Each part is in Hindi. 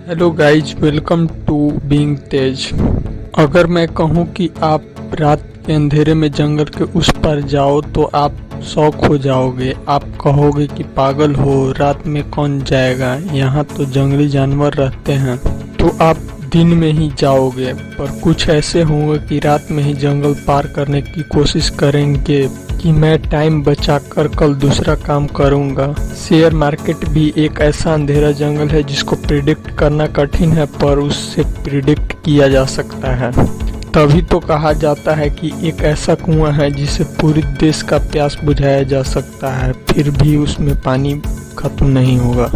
Hello guys, welcome to being Tej. अगर मैं कहूँ कि आप रात के अंधेरे में जंगल के उस पार जाओ तो आप शौक हो जाओगे। आप कहोगे कि पागल हो, रात में कौन जाएगा, यहाँ तो जंगली जानवर रहते हैं। तो आप दिन में ही जाओगे, पर कुछ ऐसे होंगे कि रात में ही जंगल पार करने की कोशिश करेंगे कि मैं टाइम बचाकर कल दूसरा काम करूंगा। शेयर मार्केट भी एक ऐसा अंधेरा जंगल है जिसको प्रिडिक्ट करना कठिन है, पर उससे प्रिडिक्ट किया जा सकता है। तभी तो कहा जाता है कि एक ऐसा कुआं है जिसे पूरे देश का प्यास बुझाया जा सकता है, फिर भी उसमें पानी खत्म नहीं होगा।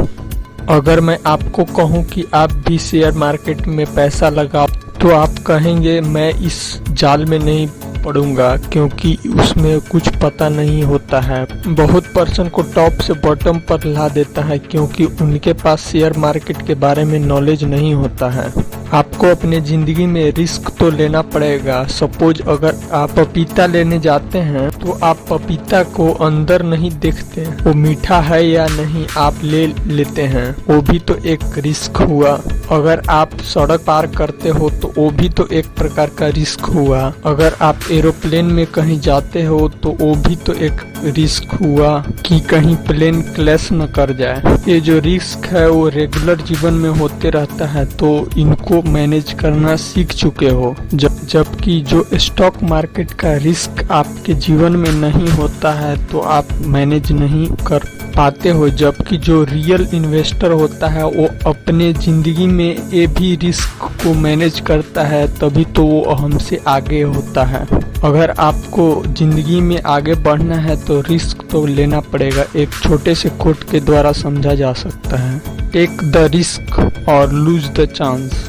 अगर मैं आपको कहूं कि आप भी शेयर मार्केट में पैसा लगाओ तो आप कहेंगे मैं इस जाल में नहीं पड़ूंगा, क्योंकि उसमें कुछ पता नहीं होता है। बहुत पर्सन को टॉप से बॉटम पर ला देता है क्योंकि उनके पास शेयर मार्केट के बारे में नॉलेज नहीं होता है। आपको अपने जिंदगी में रिस्क तो लेना पड़ेगा। सपोज अगर आप पपीता लेने जाते हैं तो आप पपीता को अंदर नहीं देखते, वो मीठा है या नहीं आप ले लेते हैं, वो भी तो एक रिस्क हुआ। अगर आप सड़क पार करते हो तो वो भी तो एक प्रकार का रिस्क हुआ। अगर आप एरोप्लेन में कहीं जाते हो तो वो भी तो एक रिस्क हुआ कि कहीं प्लेन क्रैश न कर जाए। ये जो रिस्क है वो रेगुलर जीवन में होते रहता है, तो इनको मैनेज करना सीख चुके हो। जबकि जो स्टॉक मार्केट का रिस्क आपके जीवन में नहीं होता है तो आप मैनेज नहीं कर पाते हो। जबकि जो रियल इन्वेस्टर होता है वो अपने जिंदगी में ये भी रिस्क को मैनेज करता है, तभी तो वो हमसे आगे होता है। अगर आपको जिंदगी में आगे बढ़ना है तो रिस्क तो लेना पड़ेगा। एक छोटे से कोट के द्वारा समझा जा सकता है, टेक द रिस्क और लूज द चांस।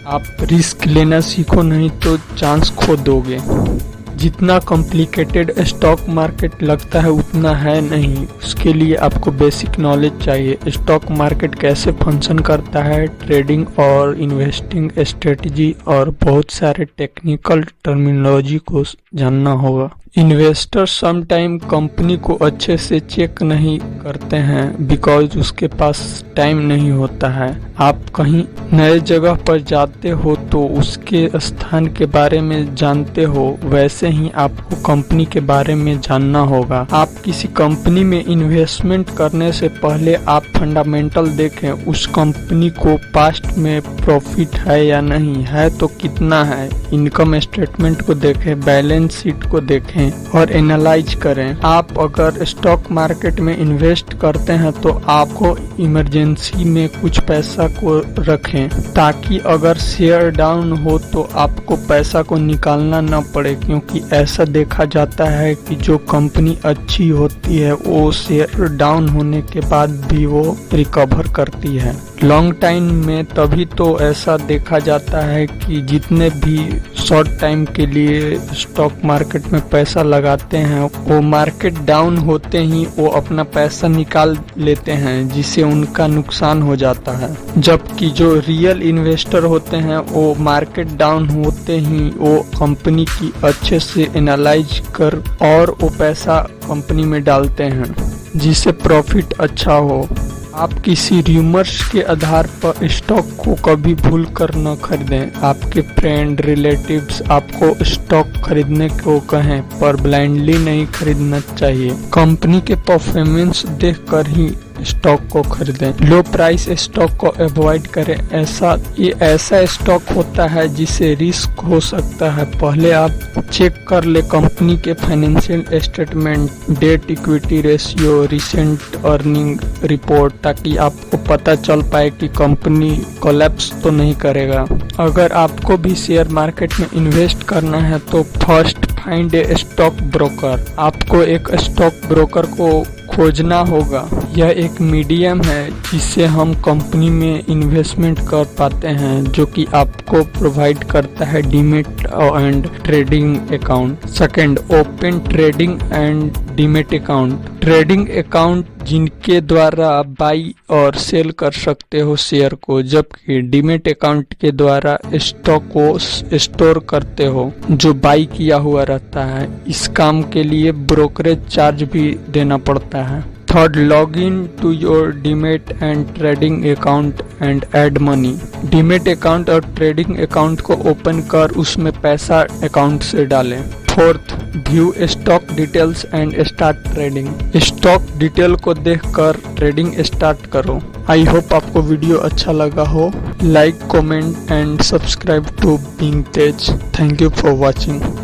आप रिस्क लेना सीखो, नहीं तो चांस खो दोगे। जितना कॉम्प्लिकेटेड स्टॉक मार्केट लगता है उतना है नहीं। उसके लिए आपको बेसिक नॉलेज चाहिए। स्टॉक मार्केट कैसे फंक्शन करता है, ट्रेडिंग और इन्वेस्टिंग स्ट्रेटजी और बहुत सारे टेक्निकल टर्मिनोलॉजी को जानना होगा। इन्वेस्टर समटाइम कंपनी को अच्छे से चेक नहीं करते हैं बिकॉज उसके पास टाइम नहीं होता है। आप कहीं नए जगह पर जाते हो तो उसके स्थान के बारे में जानते हो, वैसे ही आपको कंपनी के बारे में जानना होगा। आप किसी कंपनी में इन्वेस्टमेंट करने से पहले आप फंडामेंटल देखें, उस कंपनी को पास्ट में प्रॉफिट है या नहीं है तो कितना है, इनकम स्टेटमेंट को देखें, बैलेंस शीट को देखें और एनालाइज करें। आप अगर स्टॉक मार्केट में इन्वेस्ट करते हैं तो आपको इमरजेंसी में कुछ पैसा को रखें, ताकि अगर शेयर डाउन हो तो आपको पैसा को निकालना न पड़े। क्योंकि ऐसा देखा जाता है कि जो कंपनी अच्छी होती है वो शेयर डाउन होने के बाद भी वो रिकवर करती है लॉन्ग टाइम में। तभी तो ऐसा देखा जाता है कि जितने भी शॉर्ट टाइम के लिए स्टॉक मार्केट में पैसा लगाते हैं वो मार्केट डाउन होते ही वो अपना पैसा निकाल लेते हैं, जिससे उनका नुकसान हो जाता है। जबकि जो रियल इन्वेस्टर होते हैं वो मार्केट डाउन होते ही वो कंपनी की अच्छे से एनालाइज कर और वो पैसा कंपनी में डालते हैं जिससे प्रॉफिट अच्छा हो। आप किसी र्यूमर्स के आधार पर स्टॉक को कभी भूल कर न खरीदें। आपके फ्रेंड रिलेटिव्स आपको स्टॉक खरीदने को कहें, पर ब्लाइंडली नहीं खरीदना चाहिए। कंपनी के परफॉर्मेंस देखकर ही स्टॉक को खरीदें। लो प्राइस स्टॉक को अवॉइड करें। ये ऐसा स्टॉक होता है जिसे रिस्क हो सकता है। पहले आप चेक कर ले कंपनी के financial statement, debt equity ratio, recent earning report, ताकि आपको पता चल पाए कि कंपनी कोलैप्स तो नहीं करेगा। अगर आपको भी शेयर मार्केट में इन्वेस्ट करना है तो फर्स्ट फाइंड ए स्टॉक ब्रोकर। आपको एक स्टॉक ब्रोकर को खोजना होगा। यह एक मीडियम है जिससे हम कंपनी में इन्वेस्टमेंट कर पाते हैं, जो कि आपको प्रोवाइड करता है demat and trading account. Second, open trading and demat account. Trading account जिनके द्वारा बाई और सेल कर सकते हो शेयर को, जबकि डीमेट अकाउंट के द्वारा स्टॉक को स्टोर करते हो जो बाई किया हुआ रहता है। इस काम के लिए ब्रोकरेज चार्ज भी देना पड़ता है। Third, log in to your demat and trading account and add money. Demat account और ट्रेडिंग अकाउंट को ओपन कर उसमें पैसा अकाउंट से डालें। Fourth, view stock details and start trading. Stock detail को देखकर ट्रेडिंग स्टार्ट करो। आई होप आपको वीडियो अच्छा लगा हो। Like, comment and subscribe to being Tej. Thank you for watching.